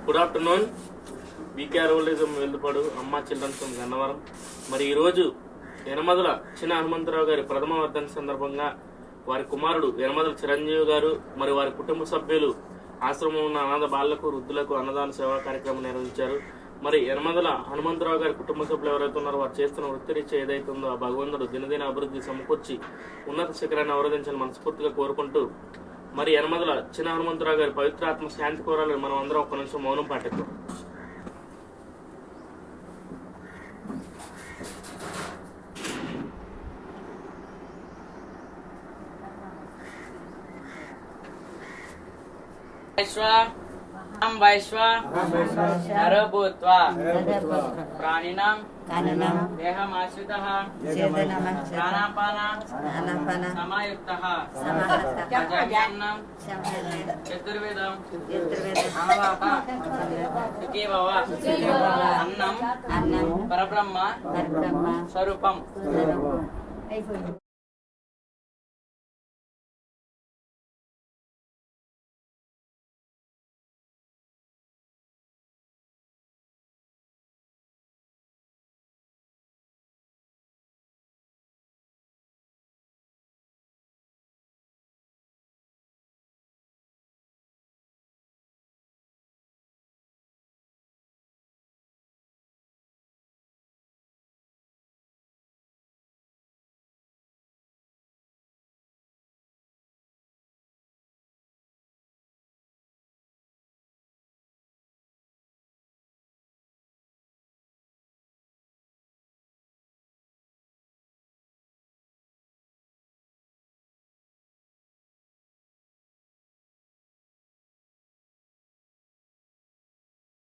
Good afternoon. BKR old age వెల్లుపాడు అమ్మ children's home Gannavaram. మరి ఈరోజు యనమదల చిన్న హనుమంతరావు గారి ప్రథమ వర్ధంతి సందర్భంగా వారి కుమారుడు యనమదల చిరంజీవి గారు మరి వారి కుటుంబ సభ్యులు ఆశ్రమం ఉన్న అనాథ బాలలకు వృద్ధులకు అన్నదాన సేవా కార్యక్రమం నిర్వహించారు. మరి యనమదల హనుమంతరావు గారి కుటుంబ సభ్యులు ఎవరైతే ఉన్నారో వారు చేస్తున్న వృత్తిరీత్యా ఏదైతే ఉందో ఆ భగవంతుడు దినదిన అభివృద్ధి సమకూర్చి ఉన్నత శిఖరాన్ని అవరోధించాలని మనస్ఫూర్తిగా కోరుకుంటూ మరి యనమదల చిన్న హనుమంతరావు గారి పవిత్రాత్మ శాంతి కోరాలని మనం అందరం ఒక్క నిమిషం మౌనం పాటిద్దాం. ప్రాణినాం దేహమాశ్రితః ప్రాణాపాన సమాయుక్తః చతుర్వేదం అమవాప సుఖీ భవ. అన్నం పరబ్రహ్మ స్వరూపం.